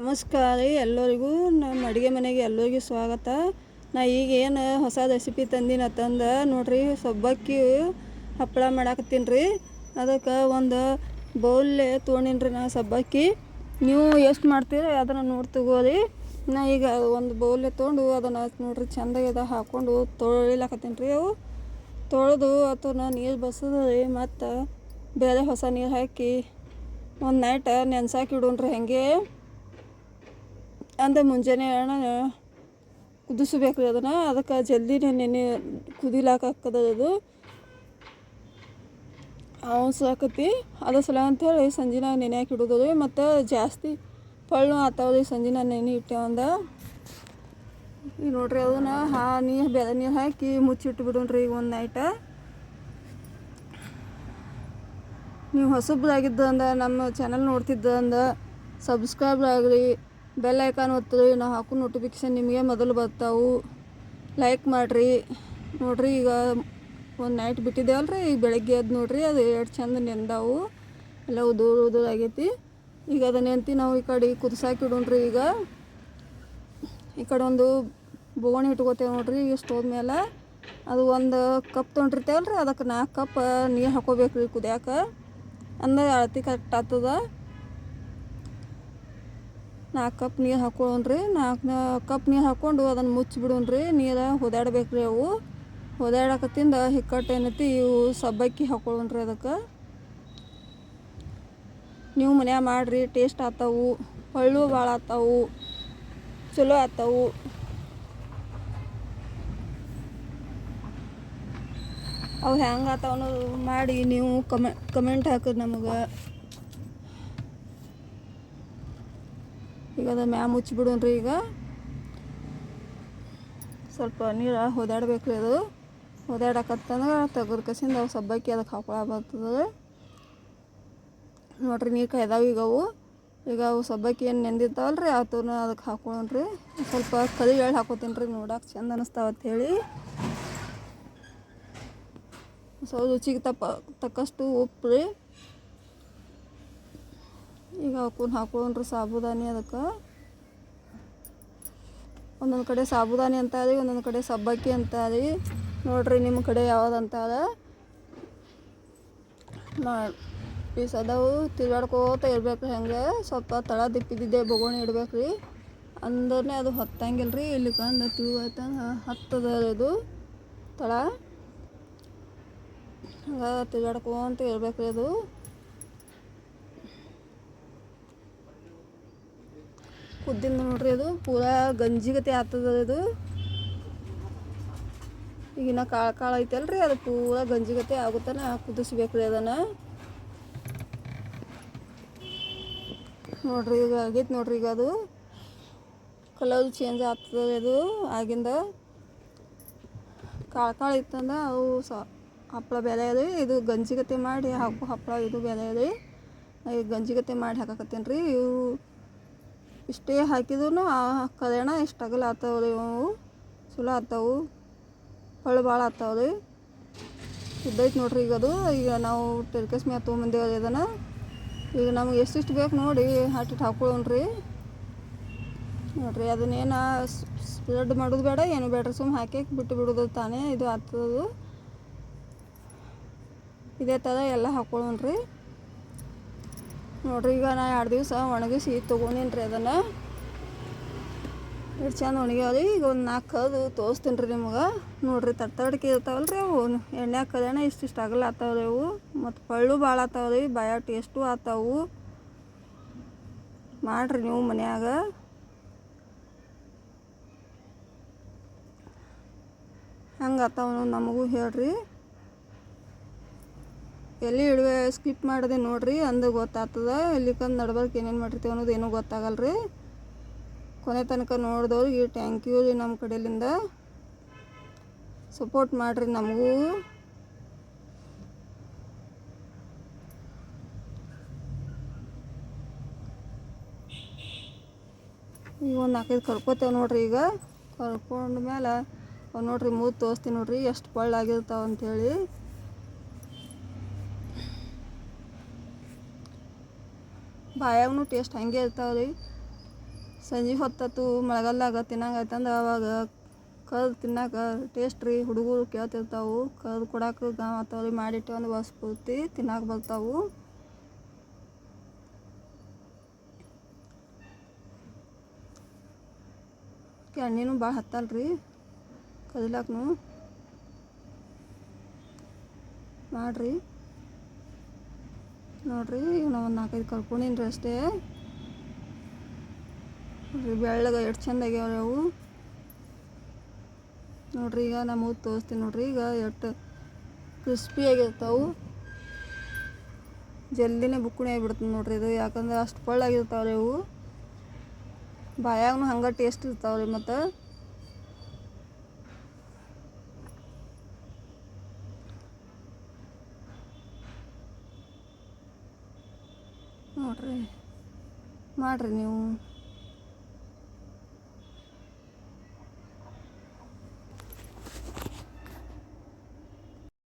ನಮಸ್ಕಾರ ರೀ ಎಲ್ಲರಿಗೂ. ನಮ್ಮ ಅಡುಗೆ ಮನೆಗೆ ಎಲ್ಲರಿಗೂ ಸ್ವಾಗತ. ನಾ ಈಗ ಏನು ಹೊಸ ರೆಸಿಪಿ ತಂದು ನೋಡ್ರಿ, ಸಬ್ಬಕ್ಕಿ ಹಪ್ಪಳ ಮಾಡಾಕತ್ತೀನಿ ರೀ. ಅದಕ್ಕೆ ಒಂದು ಬೌಲ್ಲೆ ತೊಗೊಂಡಿನಿ ರೀ ನಾ ಸಬ್ಬಕ್ಕಿ. ನೀವು ಎಷ್ಟು ಮಾಡ್ತೀರಿ ಅದನ್ನು ನೋಡಿ ತಗೋರಿ. ನಾ ಈಗ ಒಂದು ಬೌಲ್ಲೆ ತೊಗೊಂಡು ಅದನ್ನು ನೋಡ್ರಿ ಚೆಂದಾಗಿ ಹಾಕ್ಕೊಂಡು ತೊಳಿಲಾಕತ್ತೀನಿ ರೀ. ಅವು ತೊಳೆದು ಅಥವಾ ನೀರು ಬಸದು ರೀ, ಮತ್ತು ಬೇರೆ ಹೊಸ ನೀರು ಹಾಕಿ ಒಂದು ನೈಟ್ ನೆನ್ಸಾಕಿ ಇಡೋಣ್ರಿ. ಹಾಗೆ ಅಂದ್ರೆ ಮುಂಜಾನೆ ಕುದಿಸ್ಬೇಕು ರೀ ಅದನ್ನು. ಅದಕ್ಕೆ ಜಲ್ದಿನೇ ನೆನೆ ಕುದಿಲಾಕಕ್ಕದ ಅದು ಅವಸರಕತಿ. ಅದ್ರ ಸಲ ಅಂಥೇಳಿ ಸಂಜಿನ ನೆನೆ ಹಾಕಿ ಇಡೋದು ರೀ. ಮತ್ತು ಜಾಸ್ತಿ ಪಳ್ಳು ಆತಾವ್ರಿ ಸಂಜಿನ ನೆನೆ ಇಟ್ಟೇವಂದ. ಈಗ ನೋಡ್ರಿ ಅದನ್ನು ಬೇರೆ ನೀರು ಹಾಕಿ ಮುಚ್ಚಿಟ್ಟು ಬಿಡೋಣ್ರಿ ಈಗ ಒಂದು ನೈಟ. ನೀವು ಹೊಸಬ್ರಾಗಿದ್ದು ಅಂದ್ರೆ ನಮ್ಮ ಚಾನಲ್ ನೋಡ್ತಿದ್ದ ಸಬ್ಸ್ಕ್ರೈಬ್ ಆಗ್ರಿ, ಬೆಲ್ ಐಕಾನ್ ಒತ್ತಿರಿ. ನಾವು ಹಾಕೋ ನೋಟಿಫಿಕೇಷನ್ ನಿಮಗೆ ಮೊದಲು ಬರ್ತಾವೆ. ಲೈಕ್ ಮಾಡಿರಿ. ನೋಡಿರಿ ಈಗ ಒಂದು ನೈಟ್ ಬಿಟ್ಟಿದ್ದೇವಲ್ಲ ರೀ, ಈಗ ಬೆಳಗ್ಗೆ ಎದ್ದು ನೋಡಿರಿ ಅದು ಎಷ್ಟು ಚಂದ ನೆಂದಾವು, ಎಲ್ಲ ಉದುರಾಗೈತಿ. ಈಗ ಅದನ್ನ ನೆಂತಿ ನಾವು ಈ ಕಡೆ ಕುದಿಸಾಕಿ ಇಡೋಣ್ರಿ. ಈಗ ಈ ಕಡೆ ಒಂದು ಬೋಗಣಿ ಇಟ್ಕೋತೇವೆ ನೋಡಿರಿ. ಈಗ ಸ್ಟೋವ್ ಮೇಲೆ ಅದು ಒಂದು ಕಪ್ ತೊಗೊಂಡಿರ್ತೇವಲ್ಲ ರೀ, ಅದಕ್ಕೆ 4 ಕಪ್ ನೀರು ಹಾಕೋಬೇಕು ರೀ ಕುದಿಯಾಕೆ. ಅಂದ್ರೆ ಅಳತೆ ಕರೆಕ್ಟ್ ಆಗ್ತದ. 4 ಕಪ್ ನೀರು ಹಾಕೊಳ್ಳೋಣ್ರಿ. 4 ಕಪ್ ನೀರು ಹಾಕ್ಕೊಂಡು ಅದನ್ನು ಮುಚ್ಚಿಬಿಡೋಣ್ರಿ. ನೀರು ಹೊದಾಡ್ಬೇಕು ರೀ. ಅವು ಹೊದಾಡಕತ್ತಿಂದ ಹಿಕ್ಕಟ್ಟು ಏನೈತಿ ಇವು ಸಬ್ಬಕ್ಕಿ ಹಾಕೊಳ್ಳೋಣ್ರಿ. ಅದಕ್ಕೆ ನೀವು ಮನ್ಯಾಗ ಮಾಡಿರಿ, ಟೇಸ್ಟ್ ಆಗ್ತಾವು, ಹಳ್ಳು ಭಾಳ ಆಗ್ತಾವು, ಚಲೋ ಆಗ್ತಾವು. ಅವು ಹೆಂಗೆ ಆಗ್ತಾವ ಅನ್ನೋದು ಮಾಡಿ ನೀವು ಕಮೆಂಟ್ ಹಾಕಿರಿ ನಮಗೆ. ಈಗ ಅದು ಮ್ಯಾ ಮುಚ್ಚಿಬಿಡೋಣ್ರಿ. ಈಗ ಸ್ವಲ್ಪ ನೀರು ಹೊದಾಡ್ಬೇಕು ರೀ. ಅದು ಹೊದಾಡಕತ್ತಂದ್ರೆ ತೆಗೆದು ಕಸಿಂದ ಅವು ಸಬ್ಬಕ್ಕಿ ಅದಕ್ಕೆ ಹಾಕೊಳ ಬರ್ತದೆ ನೋಡಿರಿ. ನೀರು ಕಾಯ್ದಾವ ಈಗ ಅವು. ಈಗ ಅವು ಸಬ್ಬಕ್ಕಿ ಏನು ನೆಂದಿರ್ತಾವಲ್ಲ ರೀ, ಅವನ್ನ ಅದಕ್ಕೆ ಹಾಕೊಳ್ಳೋಣ್ರಿ. ಸ್ವಲ್ಪ ಕರಿ ಎಳ್ಳು ಹಾಕೋತೀನಿ ರೀ, ನೋಡಕ್ಕೆ ಚಂದ ಅನ್ನಿಸ್ತಾವತ್ತೇಳಿ. ಸ್ವಲ್ಪ ರುಚಿಗೆ ತಕ್ಕಷ್ಟು ಉಪ್ಪು ರೀ. ಈಗ ಹಾಕೊಳ್ಳೋಣ್ರಿ ಸಾಬುದಾನಿ. ಅದಕ್ಕೆ ಒಂದೊಂದು ಕಡೆ ಸಾಬುದಾನಿ ಅಂತಾರೆ, ಒಂದೊಂದು ಕಡೆ ಸಬ್ಬಕ್ಕಿ ಅಂತಾರೆ. ನೋಡಿರಿ ನಿಮ್ಮ ಕಡೆ ಯಾವ್ದು ಅಂತಾರೆ. ಪೀಸ್ ಅದಾವು ತಿರ್ಗಾಡ್ಕೋತ ಇರ್ಬೇಕು ರೀ. ಹಂಗೆ ಸ್ವಲ್ಪ ತಳ ದಿಪ್ಪಿದ್ದಿದ್ದೆ ಬೊಗೋಣಿ ಇಡ್ಬೇಕು ರೀ. ಅಂದ್ರೆ ಅದು ಹೊತ್ತಂಗಿಲ್ಲ ರೀ. ಇಲ್ಲಿ ಕಂಡು ತಿರುಗಾಯ್ತಂದ್ರೆ ಹತ್ತದ ಇದು ತಳ. ಹಂಗೆ ತಿರ್ಗಾಡ್ಕೋತ ಇರ್ಬೇಕು ರೀ. ಅದು ಕುದ್ದಿಂದ ನೋಡ್ರಿ ಅದು ಪೂರಾ ಗಂಜಿಗತೆ ಆಗ್ತದ. ಇದು ಈಗಿನ ಕಾಳು ಐತಲ್ರಿ, ಅದು ಪೂರಾ ಗಂಜಿಗತೆ ಆಗುತ್ತಾನೆ ಕುದಿಸ್ಬೇಕು ರೀ ಅದನ್ನು. ನೋಡ್ರಿ ಈಗ ಆಗೈತೆ ನೋಡ್ರಿ. ಈಗ ಅದು ಕಲರ್ ಚೇಂಜ್ ಆಗ್ತದೆ. ಅದು ಆಗಿಂದ ಕಾಳು ಇತ್ತಂದ್ರೆ ಅವು ಹಪ್ಪಳ ಬೇರೆ ರೀ. ಇದು ಗಂಜಿಗತೆ ಮಾಡಿ ಹಾಕೋ ಹಪ್ಪಳ ಇದು ಬೇರೆ ರೀ. ಈಗ ಗಂಜಿಗತೆ ಮಾಡಿ ಹಾಕಕತ್ತೀನಿ ರೀ. ಇವು ಇಷ್ಟೇ ಹಾಕಿದ್ರು ಕಲ್ಯಾಣ ಇಷ್ಟು ಅಗಲ ಆಗ್ತಾವೆ ರೀ. ಅವು ಚಲೋ ಆಗ್ತಾವೆ, ಹೊಳ್ಳು ಭಾಳ ಆಗ್ತಾವೆ ರೀ. ಇದ್ದೈತೆ ನೋಡ್ರಿ. ಈಗ ಅದು ಈಗ ನಾವು ಟೆರ್ಕಸ್ ಮ್ಯಾಗ ತೊಗೊಂಬಂದೇವ್ರಿ ಅದನ್ನು. ಈಗ ನಮ್ಗೆ ಎಷ್ಟಿಷ್ಟು ಬೇಕು ನೋಡಿ ಹಾಕಿಟ್ಟು ಹಾಕೊಳ್ಳೋಣ್ರಿ. ನೋಡಿರಿ ಅದನ್ನೇನು ಸ್ಪ್ರೆಡ್ ಮಾಡೋದು ಬೇಡ, ಏನು ಬೇಡ್ರಿ. ಸುಮ್ಮನೆ ಹಾಕಿ ಬಿಟ್ಟು ಬಿಡೋದು ತಾನೇ ಇದು ಆಗ್ತದೆ. ಇದೇ ಥರ ಎಲ್ಲ ಹಾಕೊಳ್ಳೋಣ್ರಿ. ನೋಡಿರಿ ಈಗ ನಾ 2 ದಿವಸ ಒಣಗಿಸಿ ತೊಗೊಂಡೀನಿ ರೀ ಅದನ್ನು. ಎಷ್ಟು ಚಂದ ಒಣಗ್ಯಾವ್ರಿ. ಈಗ ಒಂದು 4 ಕದು ತೋರಿಸ್ತೀನಿ ರೀ ನಿಮ್ಗೆ. ನೋಡಿರಿ ತಡ್ತಡ್ಕೆ ಇರ್ತಾವಲ್ಲ ರೀ ಅವು, ಎಣ್ಣೆ ಕಲ್ಯಾಣ ಇಷ್ಟಿಷ್ಟು ಅಗಲ ಆಗ್ತಾವೆ ರೀ ಅವು. ಮತ್ತು ಪಳ್ಳು ಭಾಳ ಆಗ್ತಾವೆ ರೀ, ಬಾಯ ಟೇಸ್ಟು ಆಗ್ತಾವು. ಮಾಡಿರಿ ನೀವು ಮನ್ಯಾಗ. ಹೆಂಗೆ ಆಗ್ತಾವ ನಮಗೂ ಹೇಳ್ರಿ. ಎಲ್ಲಿ ಇಡುವೆ ಸ್ಕಿಪ್ ಮಾಡಿದೆ ನೋಡಿರಿ, ಅಂದ್ರೆ ಗೊತ್ತಾಗ್ತದೆ. ಇಲ್ಲಿಕಂದು ನಡ್ಬರ್ಕ್ ಏನೇನು ಮಾಡಿರ್ತೀವಿ ಅನ್ನೋದು ಏನೂ ಗೊತ್ತಾಗಲ್ಲ ರೀ. ಕೊನೆ ತನಕ ನೋಡಿದವ್ರಿಗೆ ಥ್ಯಾಂಕ್ ಯು ರೀ. ನಮ್ಮ ಕಡೆಯಿಂದ ಸಪೋರ್ಟ್ ಮಾಡಿರಿ ನಮಗೂ. ಈಗ ಒಂದು 4-5 ಕರ್ಕೋತೇವೆ ನೋಡಿರಿ. ಈಗ ಕರ್ಕೊಂಡ ಮೇಲೆ ನೋಡಿರಿ ಮೂರು ತೋರಿಸ್ತೀನಿ ನೋಡಿರಿ ಎಷ್ಟು ಪಳ್ಳಾಗಿರ್ತಾವೆ ಅಂಥೇಳಿ. ಬಾಯಾಗೂ ಟೇಸ್ಟ್ ಹಾಗೆ ಇರ್ತಾವೆ ರೀ. ಸಂಜೆ ಹೊತ್ತತ್ತು ಮಳೆಗಾಲದಾಗ ತಿನ್ನಂಗಾಯ್ತಂದ್ರೆ ಅವಾಗ ಕರ್ದು ತಿನ್ನಕ್ಕೆ ಟೇಸ್ಟ್ ರೀ. ಹುಡುಗರು ಕೇಳ್ತಿರ್ತಾವೆ, ಕರ್ದು ಕೊಡಕ್ಕೆ ಗಾಂವ್ ಆತವ್ರಿ, ಮಾಡಿಟ್ಟು ಒಂದು ವರ್ಷ ಪೂರ್ತಿ ತಿನ್ನಕ್ಕೆ ಬರ್ತಾವೆ. ಎಣ್ಣೆನೂ ಭಾಳ ಹತ್ತಲ್ರಿ ಕದಿಲಾಕ್ನು. ಮಾಡಿರಿ ನೋಡಿರಿ. ನಾವು ಒಂದು 4-5 ಕರ್ಕೊಂಡೀನಿ ರೀ ಅಷ್ಟೇ. ನೋಡಿರಿ ಬೆಳ್ಳಗೆ ಎಷ್ಟು ಚಂದ ಆಗ್ಯಾವ್ರಿ ಅವು. ನೋಡಿರಿ ಈಗ ನಮಗೆ ತೋರಿಸ್ತೀನಿ ನೋಡಿರಿ. ಈಗ ಎಷ್ಟು ಕ್ರಿಸ್ಪಿ ಆಗಿರ್ತಾವೆ, ಜಲ್ದಿನೇ ಬುಕ್ಕಣಿ ಆಗಿಬಿಡ್ತದೆ ನೋಡಿರಿ ಇದು. ಯಾಕಂದ್ರೆ ಅಷ್ಟು ಪಳ್ಳಾಗಿರ್ತಾವ್ರಿ ಅವು, ಬಾಯಾಗೂ ಹಂಗೆ ಟೇಸ್ಟ್ ಇರ್ತಾವ್ರಿ. ಮತ್ತು ನೋಡಿರಿ ಮಾಡಿರಿ ನೀವು.